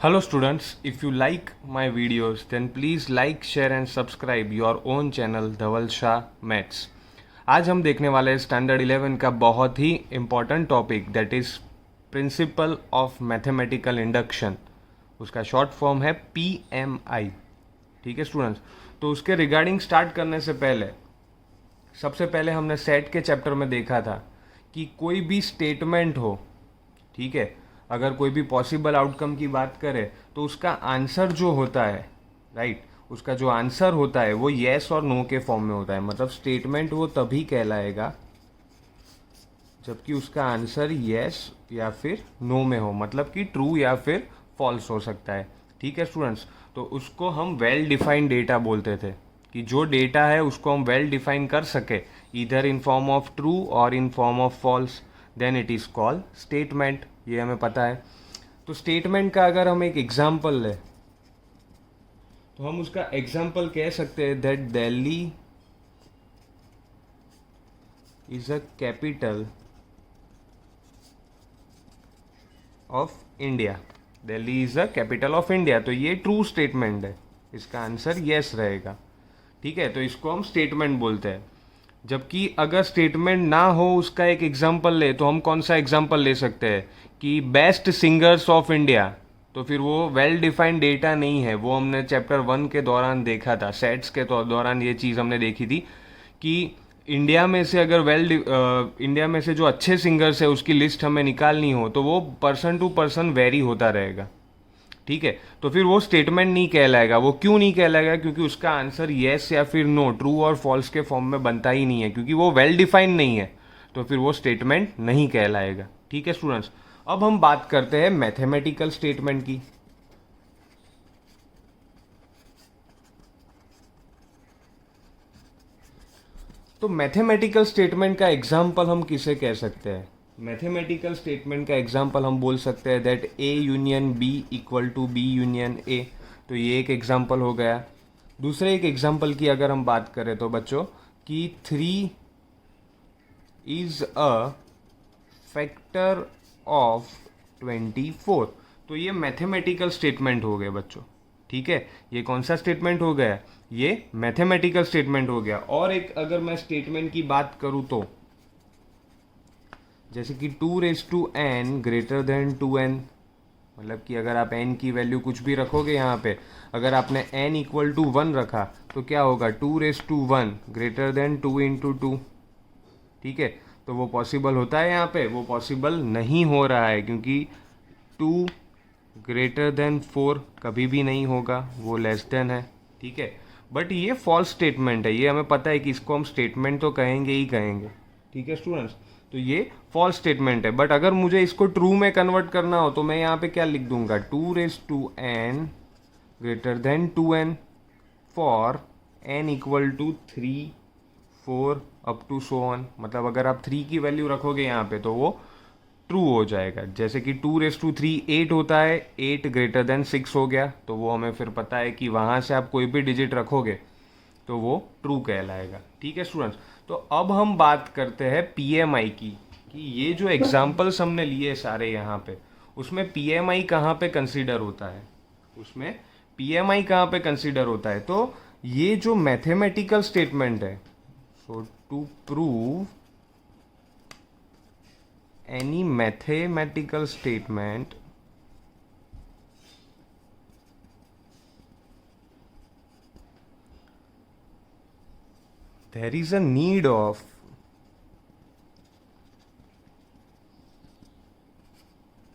Hello students, if you like my videos then please like, share and subscribe your own channel Dhaval Shah maths. आज हम देखने वाले हैं standard 11 का बहुत ही important topic that is principle of mathematical induction. उसका शॉर्ट फॉर्म है PMI। ठीक है स्टूडेंट्स, तो उसके रिगार्डिंग स्टार्ट करने से पहले सबसे पहले हमने सेट के चैप्टर में देखा था कि कोई भी स्टेटमेंट हो, ठीक है, अगर कोई भी पॉसिबल आउटकम की बात करें तो उसका आंसर जो होता है, राइट, उसका जो आंसर होता है वो येस और नो के फॉर्म में होता है। मतलब स्टेटमेंट वो तभी कहलाएगा जबकि उसका आंसर येस या फिर नो में हो, मतलब कि ट्रू या फिर फॉल्स हो सकता है। ठीक है स्टूडेंट्स, तो उसको हम वेल डिफाइंड डेटा बोलते थे कि जो डेटा है उसको हम वेल डिफाइन कर सके इधर इन फॉर्म ऑफ ट्रू और in form of false, then it is called statement. ये हमें पता है। तो स्टेटमेंट का अगर हम एक एग्जाम्पल लें तो हम उसका एग्जाम्पल कह सकते हैं that Delhi is a capital of India. Delhi is a capital of India, तो ये ट्रू स्टेटमेंट है, इसका आंसर यस रहेगा। ठीक है, तो इसको हम स्टेटमेंट बोलते हैं। जबकि अगर स्टेटमेंट ना हो उसका एक एग्जाम्पल ले तो हम कौन सा एग्जाम्पल ले सकते हैं कि बेस्ट सिंगर्स ऑफ इंडिया, तो फिर वो वेल डिफाइंड डेटा नहीं है। वो हमने चैप्टर 1 के दौरान देखा था, सेट्स के दौरान ये चीज़ हमने देखी थी कि इंडिया में से अगर इंडिया में से जो अच्छे सिंगर्स है उसकी लिस्ट हमें निकालनी हो तो वो पर्सन टू पर्सन वेरी होता रहेगा। ठीक है, तो फिर वो स्टेटमेंट नहीं कहलाएगा। वो क्यों नहीं कहलाएगा? क्योंकि उसका आंसर येस या फिर नो, ट्रू और फॉल्स के फॉर्म में बनता ही नहीं है, क्योंकि वो वेल डिफाइंड नहीं है, तो फिर वो स्टेटमेंट नहीं कहलाएगा। ठीक है स्टूडेंट्स, अब हम बात करते हैं मैथमेटिकल स्टेटमेंट की। तो मैथमेटिकल स्टेटमेंट का एग्जाम्पल हम किसे कह सकते हैं? मैथमेटिकल स्टेटमेंट का एग्जाम्पल हम बोल सकते हैं that A union B equal to B union A। तो ये एक एग्जाम्पल हो गया। दूसरे एक एग्जाम्पल की अगर हम बात करें तो बच्चों कि 3 इज अ फैक्टर ऑफ 24, तो ये मैथमेटिकल स्टेटमेंट हो गए बच्चों। ठीक है, ये कौन सा स्टेटमेंट हो गया? ये मैथमेटिकल स्टेटमेंट हो गया। और एक अगर मैं स्टेटमेंट की बात करूं तो जैसे कि 2n ग्रेटर देन 2n, मतलब कि अगर आप n की वैल्यू कुछ भी रखोगे यहाँ पे, अगर आपने n इक्वल टू 1 रखा तो क्या होगा? 2 ग्रेटर देन 2 इंटू 2। ठीक है, तो वो पॉसिबल होता है? यहाँ पे वो पॉसिबल नहीं हो रहा है क्योंकि 2 ग्रेटर देन 4 कभी भी नहीं होगा, वो लेस देन है। ठीक है, बट ये फॉल्स स्टेटमेंट है, ये हमें पता है कि इसको हम स्टेटमेंट तो कहेंगे ही कहेंगे। ठीक है स्टूडेंट्स, तो ये फॉल्स स्टेटमेंट है। बट अगर मुझे इसको ट्रू में कन्वर्ट करना हो तो मैं यहाँ पे क्या लिख दूंगा? 2n greater than 2n for n equal to 3, 4 up to so on. मतलब अगर आप 3 की वैल्यू रखोगे यहाँ पे तो वो ट्रू हो जाएगा। जैसे कि 2⁵ 8 होता है, 8 ग्रेटर देन 6 हो गया, तो वो हमें फिर पता है कि वहाँ से आप कोई भी डिजिट रखोगे तो वो ट्रू कहलाएगा। ठीक है स्टूडेंट्स, तो अब हम बात करते हैं PMI की कि ये जो एग्जाम्पल्स हमने लिए सारे यहाँ पे, उसमें PMI कहाँ पे कंसीडर होता है? उसमें PMI कहाँ पे कंसीडर होता है? तो ये जो मैथमेटिकल स्टेटमेंट है, so to prove any mathematical statement there is a need of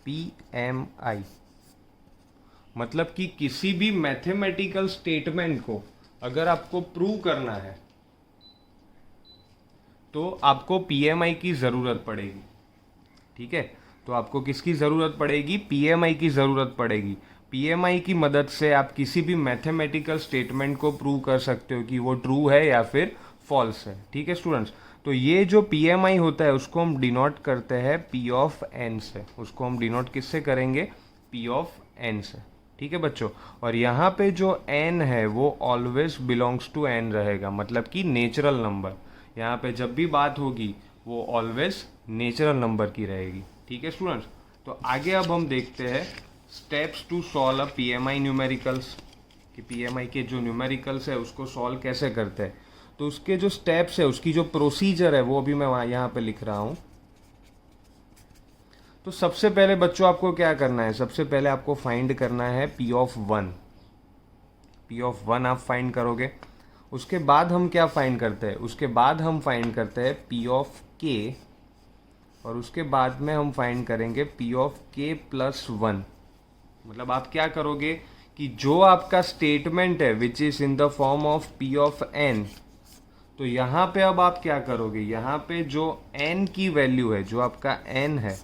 PMI। मतलब कि किसी भी मैथमेटिकल स्टेटमेंट को अगर आपको प्रूव करना है तो आपको PMI की ज़रूरत पड़ेगी। ठीक है, तो आपको किसकी ज़रूरत पड़ेगी? PMI की ज़रूरत पड़ेगी। PMI की मदद से आप किसी भी मैथमेटिकल स्टेटमेंट को प्रूव कर सकते हो कि वो ट्रू है या फिर फॉल्स है। ठीक है स्टूडेंट्स, तो ये जो PMI होता है उसको हम डिनोट करते हैं P ऑफ N से। उसको हम डिनोट किससे करेंगे? P ऑफ N से। ठीक है बच्चों, और यहाँ पे जो N है वो ऑलवेज बिलोंग्स टू N रहेगा, मतलब कि नेचुरल नंबर। यहाँ पे जब भी बात होगी वो ऑलवेज नेचुरल नंबर की रहेगी। ठीक है स्टूडेंट्स, तो आगे अब हम देखते हैं steps to solve a PMI numericals, कि पीएमआई के जो न्यूमेरिकल्स है उसको सॉल्व कैसे करते हैं। तो उसके जो स्टेप्स है, उसकी जो प्रोसीजर है, वो अभी मैं वहाँ यहाँ पे लिख रहा हूँ। तो सबसे पहले बच्चों आपको क्या करना है, सबसे पहले आपको फाइंड करना है P of one. P of one आप फाइंड करोगे। उसके बाद हम क्या फाइंड करते हैं, उसके बाद हम फाइंड करते हैं पी ऑफ के, और उसके बाद में हम फाइंड करेंगे P of K plus one. मतलब आप क्या करोगे कि जो आपका स्टेटमेंट है which is in the form of P of N, तो यहाँ पे अब आप क्या करोगे, यहाँ पे जो n की वैल्यू है, जो आपका n है,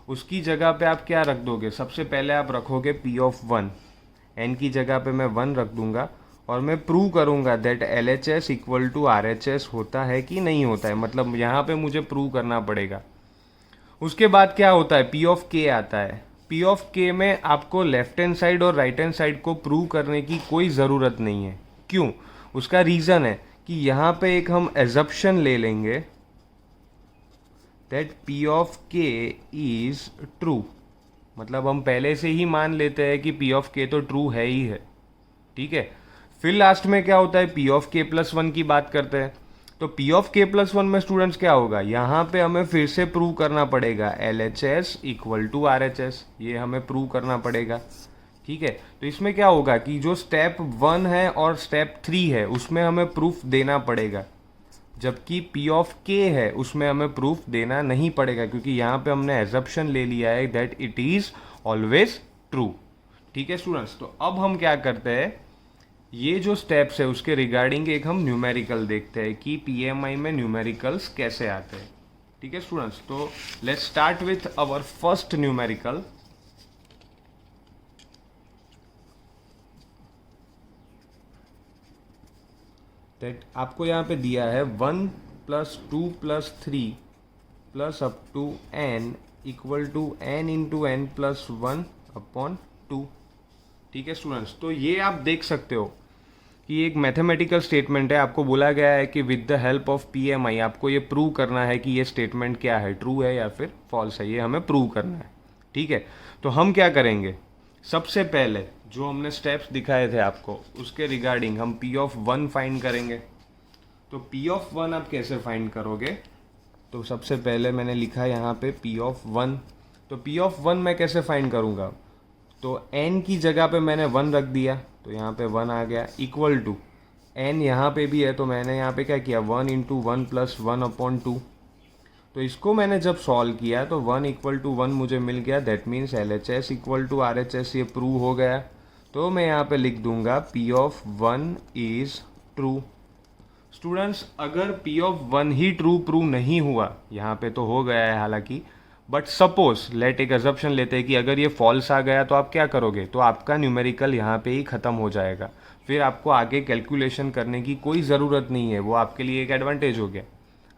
उसकी जगह पे आप क्या रख दोगे, सबसे पहले आप रखोगे p ऑफ वन। n की जगह पे मैं 1 रख दूंगा और मैं प्रूव करूंगा that LHS equal to RHS होता है कि नहीं होता है। मतलब यहाँ पे मुझे प्रूव करना पड़ेगा। उसके बाद क्या होता है, p ऑफ k आता है। p ऑफ k में आपको लेफ्ट हैंड साइड और राइट हैंड साइड को प्रूव करने की कोई ज़रूरत नहीं है। क्यों? उसका रीज़न है कि यहाँ पे एक हम एजप्शन ले लेंगे that p of k is true. मतलब हम पहले से ही मान लेते हैं कि p ऑफ k तो ट्रू है ही है, ठीक है। फिर लास्ट में क्या होता है, p of k plus one की बात करते हैं। तो p of k plus one में स्टूडेंट्स क्या होगा, यहाँ पे हमें फिर से प्रूव करना पड़ेगा LHS इक्वल टू RHS, ये हमें प्रूव करना पड़ेगा, ठीक है। तो इसमें क्या होगा कि जो स्टेप 1 है और स्टेप 3 है उसमें हमें प्रूफ देना पड़ेगा, जबकि P ऑफ K है उसमें हमें प्रूफ देना नहीं पड़ेगा, क्योंकि यहाँ पे हमने एजप्शन ले लिया है that it is always true, ठीक है स्टूडेंट्स। तो अब हम क्या करते हैं, ये जो स्टेप्स है उसके रिगार्डिंग एक हम न्यूमेरिकल देखते हैं कि PMI में न्यूमेरिकल्स कैसे आते हैं, ठीक है स्टूडेंट्स। तो let's start with our first numerical. That आपको यहाँ पे दिया है 1 plus 2 plus 3 plus up to n equal to n into N plus 1 upon 2, ठीक है स्टूडेंट्स। तो ये आप देख सकते हो कि एक मैथमेटिकल स्टेटमेंट है। आपको बोला गया है कि with the help of PMI आपको ये प्रूव करना है कि ये स्टेटमेंट क्या है, ट्रू है या फिर फॉल्स है, ये हमें प्रूव करना है, ठीक है। तो हम क्या करेंगे, सबसे पहले जो हमने स्टेप्स दिखाए थे आपको उसके रिगार्डिंग हम P ऑफ वन फाइंड करेंगे। तो P ऑफ वन आप कैसे फाइंड करोगे, तो सबसे पहले मैंने लिखा यहाँ पे P ऑफ वन। तो P ऑफ वन मैं कैसे फाइंड करूँगा, तो n की जगह पे मैंने 1 रख दिया, तो यहाँ पे 1 आ गया, इक्वल टू n यहाँ पे भी है, तो मैंने यहाँ पे क्या किया 1 into one plus one upon two. तो इसको मैंने जब सॉल्व किया तो 1 इक्वल टू 1 मुझे मिल गया, that means LHS equal to RHS, ये प्रूव हो गया। तो मैं यहाँ पे लिख दूंगा P of one is true. Students अगर P ऑफ वन ही ट्रू प्रूव नहीं हुआ, यहाँ पे तो हो गया है हालांकि, बट सपोज लेट एक अजप्शन लेते हैं कि अगर ये फॉल्स आ गया तो आप क्या करोगे, तो आपका न्यूमेरिकल यहाँ पे ही ख़त्म हो जाएगा। फिर आपको आगे कैलकुलेशन करने की कोई ज़रूरत नहीं है, वो आपके लिए एक एडवांटेज हो गया।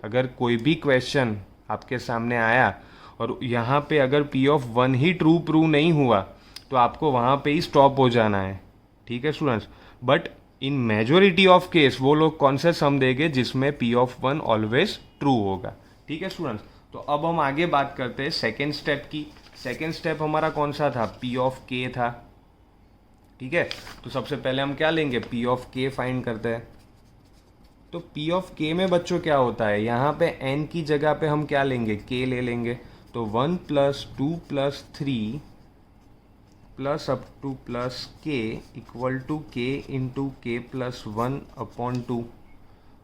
अगर कोई भी क्वेश्चन आपके सामने आया और यहाँ पे अगर P ऑफ वन ही ट्रू प्रूव नहीं हुआ तो आपको वहाँ पे ही स्टॉप हो जाना है, ठीक है students. But in majority of case वो लोग कौन से सम देंगे जिसमें P of one always true होगा, ठीक है स्टूडेंट्स। तो अब हम आगे बात करते हैं सेकेंड स्टेप की। सेकेंड स्टेप हमारा कौन सा था, P ऑफ K था, ठीक है। तो सबसे पहले हम क्या लेंगे, P ऑफ K फाइंड करते हैं। तो P ऑफ K में बच्चों क्या होता है, यहाँ पे n की जगह पे हम क्या लेंगे, K ले लेंगे। तो 1 plus 2 plus 3 plus up to plus K equal to K into K plus 1 upon 2।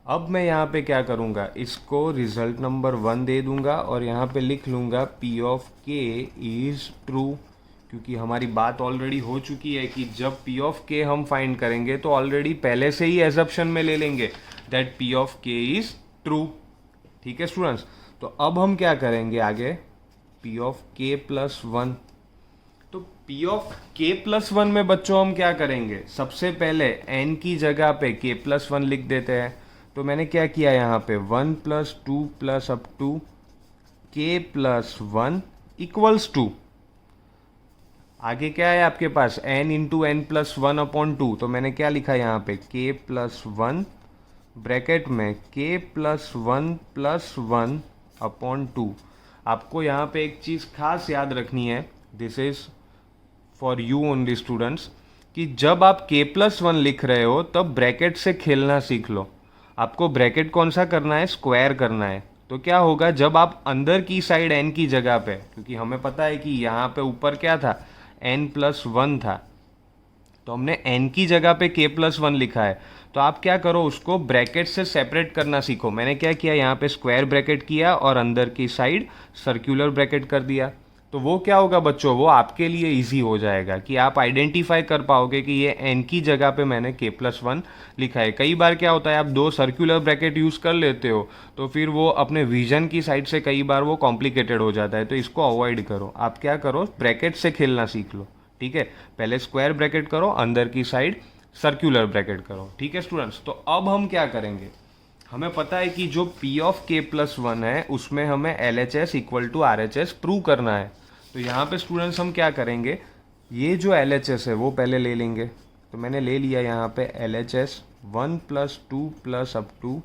अब मैं यहाँ पे क्या करूँगा, इसको रिजल्ट नंबर 1 दे दूँगा और यहाँ पे लिख लूँगा P of K is true, क्योंकि हमारी बात ऑलरेडी हो चुकी है कि जब P ऑफ K हम फाइंड करेंगे तो ऑलरेडी पहले से ही एजप्शन में ले लेंगे that P of K is true, ठीक है स्टूडेंट्स। तो अब हम क्या करेंगे आगे, P of K plus one. तो P of K plus one में बच्चों हम क्या करेंगे, सबसे पहले n की जगह पे K प्लस वन लिख देते हैं। तो मैंने क्या किया यहाँ पे 1 plus 2 plus up to K plus one equals to, आगे क्या है आपके पास n into N plus one upon two. तो मैंने क्या लिखा यहाँ पे K प्लस वन ब्रैकेट में K plus one upon two. आपको यहाँ पे एक चीज़ खास याद रखनी है, this is for you only students, कि जब आप k+1 लिख रहे हो तब ब्रैकेट से खेलना सीख लो। आपको ब्रैकेट कौन सा करना है, स्क्वायर करना है। तो क्या होगा, जब आप अंदर की साइड n की जगह पे, क्योंकि हमें पता है कि यहाँ पे ऊपर क्या था, n+1 था, तो हमने n की जगह पे k+1 लिखा है। तो आप क्या करो, उसको ब्रैकेट से सेपरेट करना सीखो। मैंने क्या किया, यहाँ पे स्क्वायर ब्रैकेट किया और अंदर की साइड सर्कुलर ब्रैकेट कर दिया। तो वो क्या होगा बच्चों, वो आपके लिए इजी हो जाएगा कि आप आइडेंटिफाई कर पाओगे कि ये n की जगह पे मैंने k+1 लिखा है। कई बार क्या होता है, आप दो सर्कुलर ब्रैकेट यूज़ कर लेते हो तो फिर वो अपने विजन की साइड से कई बार वो कॉम्प्लिकेटेड हो जाता है। तो इसको अवॉइड करो, आप क्या करो, ब्रैकेट से खेलना सीख लो। ठीक है, पहले स्क्वायर ब्रैकेट करो, अंदर की साइड सर्कुलर ब्रैकेट करो। ठीक है स्टूडेंट्स, तो अब हम क्या करेंगे, हमें पता है कि जो p ऑफ k+1 है उसमें हमें LHS equal to RHS prove करना है। तो यहाँ पे स्टूडेंट्स हम क्या करेंगे, ये जो LHS है वो पहले ले लेंगे। तो मैंने ले लिया यहाँ पे LHS 1 + 2 + अप टू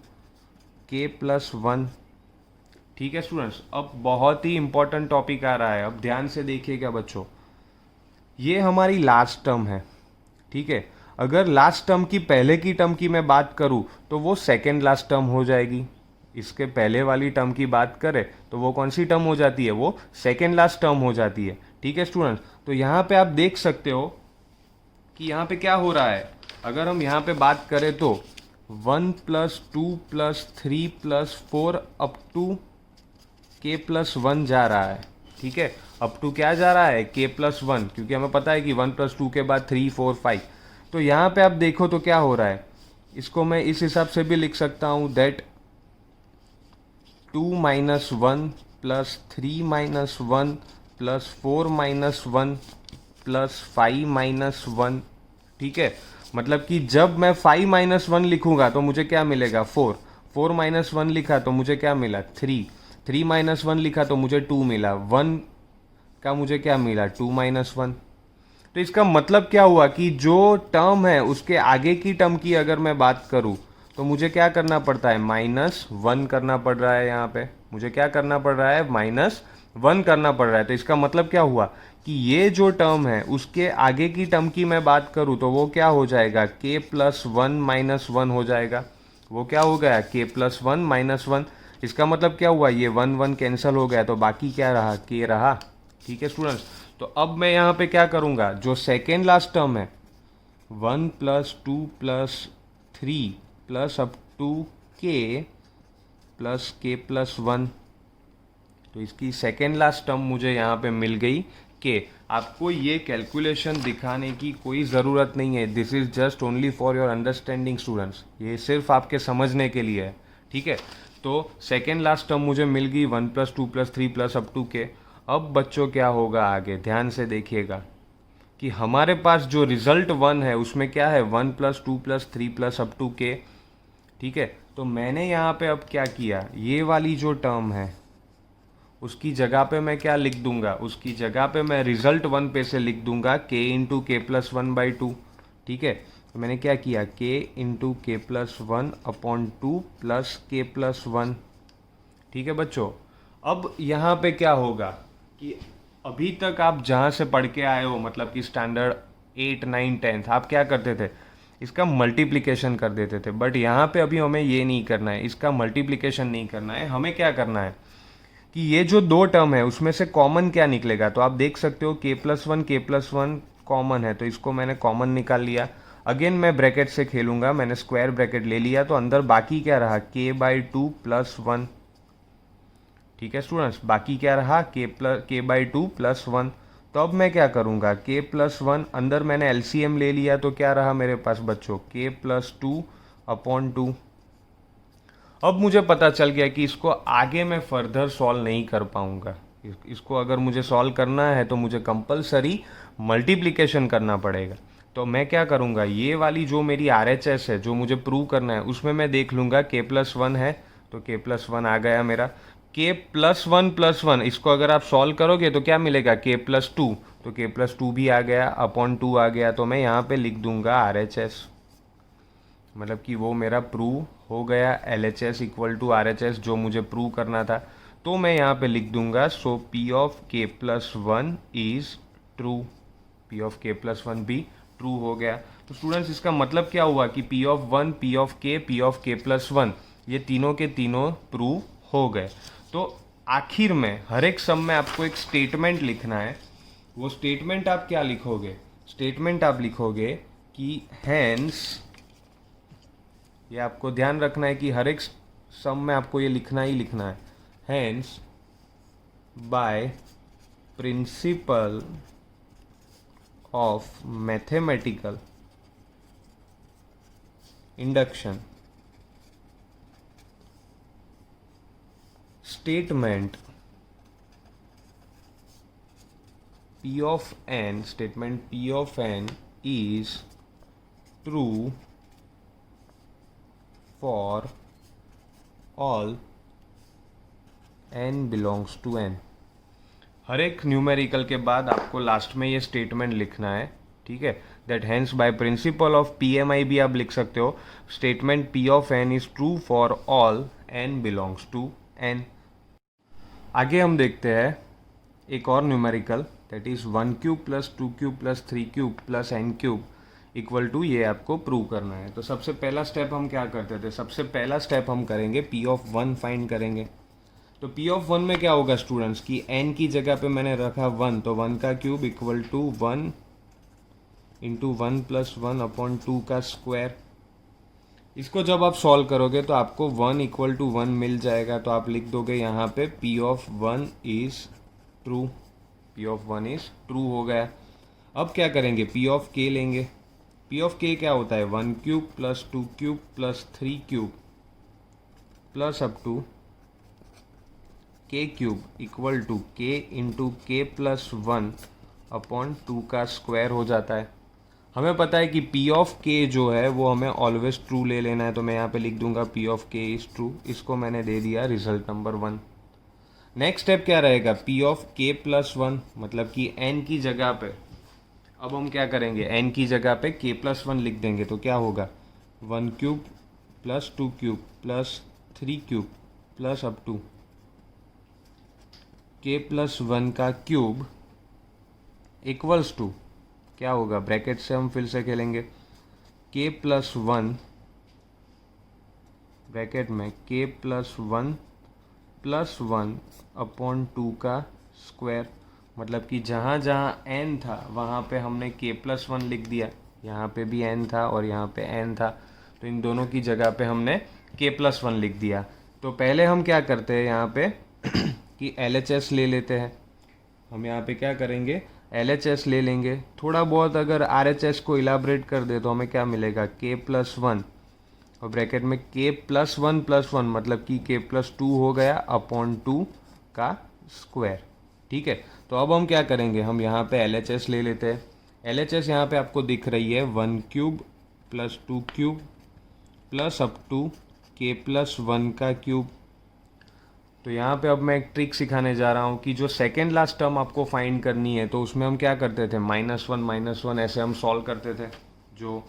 k+1। ठीक है स्टूडेंट्स, अब बहुत ही इंपॉर्टेंट टॉपिक आ रहा है, अब ध्यान से देखिएगा बच्चों। ये हमारी लास्ट टर्म है। ठीक है, अगर लास्ट टर्म की पहले की टर्म की मैं बात करूँ तो वो सेकेंड लास्ट टर्म हो जाएगी। इसके पहले वाली टर्म की बात करें तो वो कौन सी टर्म हो जाती है, वो सेकेंड लास्ट टर्म हो जाती है। ठीक है स्टूडेंट्स, तो यहाँ पे आप देख सकते हो कि यहाँ पे क्या हो रहा है। अगर हम यहाँ पे बात करें तो 1 + 2 + 3 + 4 अप टू k+1 जा रहा है। ठीक है, अप टू क्या जा रहा है, k+1, क्योंकि हमें पता है कि 1 + 2 के बाद 3 4 5। तो यहाँ पे आप देखो तो क्या हो रहा है, इसको मैं इस हिसाब से भी लिख सकता हूँ, दैट 2 - 1 + 3 - 1 + 4 - 1 + 5 - 1। ठीक है, मतलब कि जब मैं 5 - 1 लिखूंगा तो मुझे क्या मिलेगा, 4। 4 - 1 लिखा तो मुझे क्या मिला, 3। 3 - 1 लिखा तो मुझे 2 मिला। 1 का मुझे क्या मिला, 2 - 1। तो इसका मतलब क्या हुआ कि जो टर्म है उसके आगे की टर्म की अगर मैं बात करूं तो मुझे क्या करना पड़ता है, -1 करना पड़ रहा है। यहाँ पे मुझे क्या करना पड़ रहा है, -1 करना पड़ रहा है। तो इसका मतलब क्या हुआ कि ये जो टर्म है उसके आगे की टर्म की मैं बात करूं तो वो क्या हो जाएगा, k+1 - 1 हो जाएगा। वो क्या हो गया, k+1 - 1। इसका मतलब क्या हुआ, ये 1 1 कैंसिल हो गया तो बाकी क्या रहा, k रहा। ठीक है स्टूडेंट्स, तो अब मैं यहाँ पे क्या करूँगा, जो सेकेंड लास्ट टर्म है 1 + 2 + 3 + अप टू k + k+1, तो इसकी सेकेंड लास्ट टर्म मुझे यहाँ पे मिल गई k। आपको ये कैलकुलेशन दिखाने की कोई ज़रूरत नहीं है, this is just only for your understanding students, ये सिर्फ आपके समझने के लिए है। ठीक है, तो सेकेंड लास्ट टर्म मुझे मिल गई 1 + 2 + 3 + अप टू k। अब बच्चों क्या होगा आगे, ध्यान से देखिएगा कि हमारे पास जो रिजल्ट 1 है उसमें क्या है, 1 + 2 + 3 + अप टू k। ठीक है, तो मैंने यहाँ पे अब क्या किया, ये वाली जो टर्म है उसकी जगह पे मैं क्या लिख दूंगा, उसकी जगह पे मैं रिजल्ट 1 पे से लिख दूंगा k × k+1/2। ठीक है, तो मैंने क्या किया, k × k+1/2 + k+1। ठीक है बच्चों, अब यहाँ पे क्या होगा कि अभी तक आप जहाँ से पढ़ के आए हो, मतलब कि स्टैंडर्ड 8 9 10th, आप क्या करते थे, इसका मल्टीप्लिकेशन कर देते थे। बट यहाँ पे अभी हमें ये नहीं करना है, इसका मल्टीप्लिकेशन नहीं करना है। हमें क्या करना है कि ये जो दो टर्म है उसमें से कॉमन क्या निकलेगा। तो आप देख सकते हो k+1 कॉमन है, तो इसको मैंने कॉमन निकाल लिया। अगेन मैं ब्रैकेट से खेलूंगा, मैंने स्क्वायर ब्रैकेट ले लिया, तो अंदर बाकी क्या रहा, k/2 + 1। ठीक है स्टूडेंट्स, बाकी क्या रहा, k/2 + 1। तो अब मैं क्या करूँगा, k+1 अंदर मैंने LCM ले लिया, तो क्या रहा मेरे पास बच्चों, k+2/2। अब मुझे पता चल गया कि इसको आगे मैं फर्दर सॉल्व नहीं कर पाऊँगा। इसको अगर मुझे सॉल्व करना है तो मुझे कंपलसरी मल्टीप्लिकेशन करना पड़ेगा। तो मैं क्या करूँगा, ये वाली जो मेरी RHS है जो मुझे प्रूव करना है उसमें मैं देख लूँगा k+1 है, तो k+1 आ गया मेरा। k+1 + 1 इसको अगर आप सॉल्व करोगे तो क्या मिलेगा, k+2, तो k+2 भी आ गया, /2 आ गया। तो मैं यहाँ पे लिख दूंगा RHS, मतलब कि वो मेरा प्रूव हो गया, LHS = RHS जो मुझे प्रूव करना था। तो मैं यहाँ पे लिख दूंगा, सो P of k+1 is true. P of K plus one भी ट्रू हो गया। तो स्टूडेंट्स इसका मतलब क्या हुआ कि P of one, P of K plus one ये तीनों के तीनों प्रूव हो गए। तो आखिर में हर एक सम में आपको एक स्टेटमेंट लिखना है। वो स्टेटमेंट आप क्या लिखोगे? स्टेटमेंट आप लिखोगे कि हैंस, ये आपको ध्यान रखना है कि हर एक सम में आपको ये लिखना ही लिखना है, hence by principle of mathematical induction statement P of n, statement P of n is true for all n belongs to n। हर एक न्यूमेरिकल के बाद आपको लास्ट में ये स्टेटमेंट लिखना है, ठीक है। That hence by principle of PMI भी आप लिख सकते हो, statement P of n is true for all n belongs to n। आगे हम देखते हैं एक और numerical, that is 1 cube plus 2 cube plus 3 cube plus n cube equal to, ये आपको प्रूव करना है। तो सबसे पहला स्टेप हम क्या करते थे? सबसे पहला स्टेप हम करेंगे P of 1 फाइंड करेंगे। तो P of 1 में क्या होगा स्टूडेंट्स कि n की जगह पे मैंने रखा 1, तो 1 का cube equal to 1 into 1 plus 1 upon 2 का स्क्वायर। इसको जब आप सॉल्व करोगे तो आपको 1 इक्वल टू 1 मिल जाएगा। तो आप लिख दोगे यहाँ पे P of 1 is true, P of 1 is true हो गया। अब क्या करेंगे? P of k लेंगे। P of k क्या होता है? 1 cube plus 2 cube plus 3 cube plus up to k cube equal to k into k plus 1 upon 2 का स्क्वायर हो जाता है। हमें पता है कि P of k जो है वो हमें ऑलवेज ट्रू ले लेना है, तो मैं यहाँ पे लिख दूंगा P of k is true. इसको मैंने दे दिया रिजल्ट नंबर 1। नेक्स्ट स्टेप क्या रहेगा? P of k प्लस 1, मतलब कि n की जगह पे अब हम क्या करेंगे? n की जगह पे k प्लस 1 लिख देंगे। तो क्या होगा? 1 cube plus 2 cube plus 3 cube plus up to k plus 1 का क्यूब इक्वल्स टू क्या होगा? ब्रैकेट से हम फिर से खेलेंगे, k प्लस 1 ब्रैकेट में k प्लस 1 प्लस 1 अपॉन 2 का स्क्वायर। मतलब कि जहाँ जहाँ n था वहाँ पे हमने k प्लस 1 लिख दिया, यहाँ पे भी n था और यहाँ पे n था, तो इन दोनों की जगह पे हमने k प्लस 1 लिख दिया। तो पहले हम क्या करते हैं यहाँ पे कि LHS ले लेते हैं। हम यहाँ पे क्या करेंगे? LHS ले लेंगे। थोड़ा बहुत अगर RHS को इलाबरेट कर दे तो हमें क्या मिलेगा? k प्लस 1 और ब्रैकेट में k प्लस 1 प्लस 1 मतलब कि k प्लस 2 हो गया अपॉन 2 का स्क्वायर, ठीक है। तो अब हम क्या करेंगे? हम यहाँ पे LHS ले लेते हैं। LHS यहाँ पे आपको दिख रही है 1 cube plus 2 cube plus up to k plus 1 का क्यूब। तो यहाँ पे अब मैं एक ट्रिक सिखाने जा रहा हूँ कि जो सेकेंड लास्ट टर्म आपको फाइंड करनी है, तो उसमें हम क्या करते थे? -1 ऐसे हम सॉल्व करते थे। जो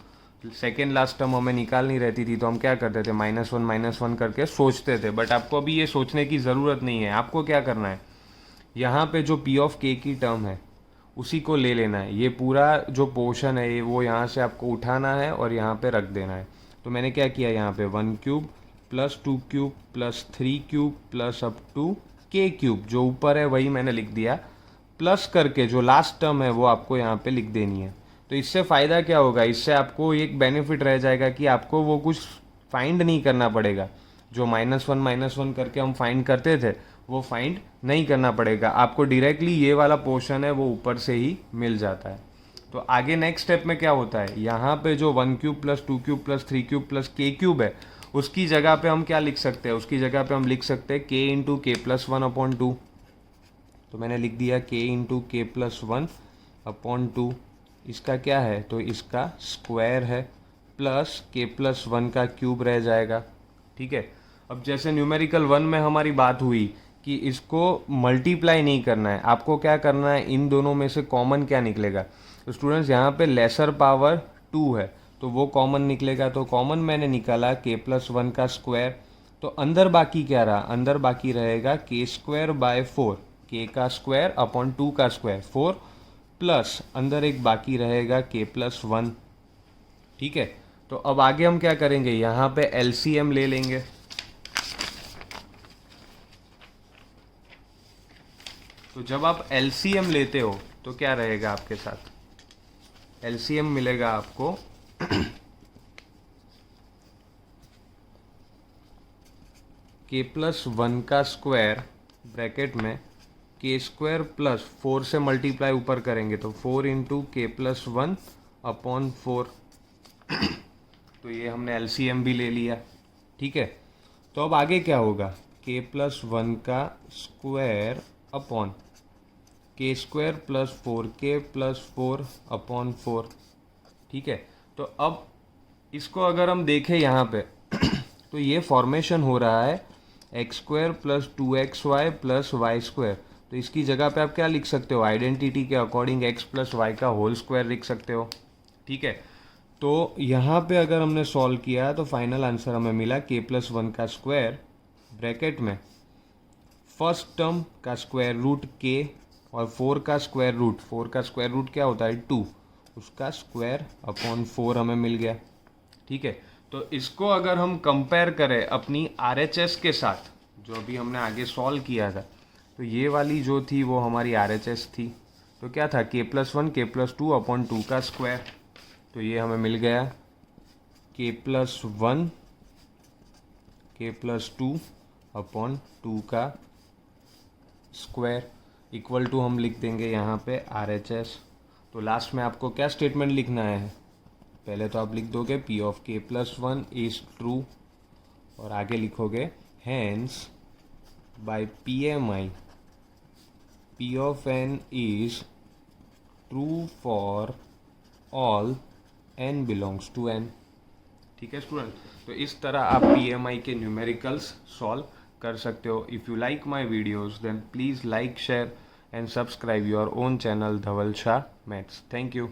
सेकेंड लास्ट टर्म हमें निकालनी रहती थी तो हम क्या करते थे? -1 करके सोचते थे। बट आपको अभी ये सोचने की ज़रूरत नहीं है। आपको क्या करना है? यहाँ पे जो P of k की टर्म है उसी को ले लेना है। ये पूरा जो पोर्शन है ये वो यहाँ से आपको उठाना है और यहाँ पे रख देना है। तो मैंने क्या किया? यहाँ पे 1 cube plus 2 cube plus 3 cube plus up to k cube, जो ऊपर है वही मैंने लिख दिया, प्लस करके जो लास्ट टर्म है वो आपको यहाँ पे लिख देनी है। तो इससे फ़ायदा क्या होगा? इससे आपको एक बेनिफिट रह जाएगा कि आपको वो कुछ फाइंड नहीं करना पड़ेगा। जो -1 करके हम फाइंड करते थे वो फाइंड नहीं करना पड़ेगा। आपको डायरेक्टली ये वाला पोर्शन है वो ऊपर से ही मिल जाता है। तो आगे नेक्स्ट स्टेप में क्या होता है? यहाँ पे जो 1 cube plus 2 cube plus 3 cube plus k cube है उसकी जगह पे हम क्या लिख सकते हैं? उसकी जगह पे हम लिख सकते हैं k into k plus 1 upon 2। तो मैंने लिख दिया k into k plus 1 upon 2। इसका क्या है? तो इसका स्क्वायर है प्लस k प्लस 1 का क्यूब रह जाएगा, ठीक है। अब जैसे न्यूमेरिकल 1 में हमारी बात हुई कि इसको मल्टीप्लाई नहीं करना है, आपको क्या करना है? इन दोनों में से कॉमन क्या निकलेगा? तो स्टूडेंट्स यहाँ पे लेसर पावर 2 है तो वो कॉमन निकलेगा। तो कॉमन मैंने निकाला k प्लस 1 का स्क्वायर। तो अंदर बाकी क्या रहा? अंदर बाकी रहेगा k स्क्वायर बाय 4, k का स्क्वायर अपॉन 2 का स्क्वायर। 4 प्लस अंदर एक बाकी रहेगा k+1। ठीक है, तो अब आगे हम क्या करेंगे, यहाँ पे LCM ले लेंगे। तो जब आप LCM लेते हो तो क्या रहेगा आपके साथ, LCM मिलेगा आपको k+1 का स्क्वायर ब्रैकेट में k² प्लस 4 से मल्टीप्लाई ऊपर करेंगे तो 4 इंटू k+1 अपॉन 4। तो ये हमने LCM भी ले लिया। ठीक है, तो अब आगे क्या होगा, k+1 का square upon k² plus 4k plus 4 upon 4। ठीक है, तो अब इसको अगर हम देखें यहाँ पे तो ये फॉर्मेशन हो रहा है x² plus 2xy plus y²। तो इसकी जगह पे आप क्या लिख सकते हो, आइडेंटिटी के अकॉर्डिंग x प्लस वाई का होल स्क्वायर लिख सकते हो। ठीक है, तो यहाँ पे अगर हमने सॉल्व किया तो फाइनल आंसर हमें मिला k+1 का स्क्वायर ब्रैकेट में फर्स्ट टर्म का स्क्वायर रूट k और 4 का स्क्वायर रूट, 4 का स्क्वायर रूट क्या होता है 2, उसका स्क्वायर अपॉन 4 हमें मिल गया। ठीक है, तो इसको अगर हम कंपेयर करें अपनी RHS के साथ जो अभी हमने आगे सॉल्व किया था, तो ये वाली जो थी वो हमारी RHS थी। तो क्या था, k+1 k+2 अपॉन 2 का स्क्वायर। तो ये हमें मिल गया k+1 k+2 अपॉन 2 का स्क्वायर इक्वल टू हम लिख देंगे यहाँ पे RHS। तो लास्ट में आपको क्या स्टेटमेंट लिखना है, पहले तो आप लिख दोगे p of k+1 is true और आगे लिखोगे hence by PMI p of n is true for all n belongs to n। ठीक है स्टूडेंट, तो इस तरह आप PMI के न्यूमेरिकल्स सॉल्व कर सकते हो। If you like my videos then please like share and subscribe your own channel Dhaval Shah maths. Thank you.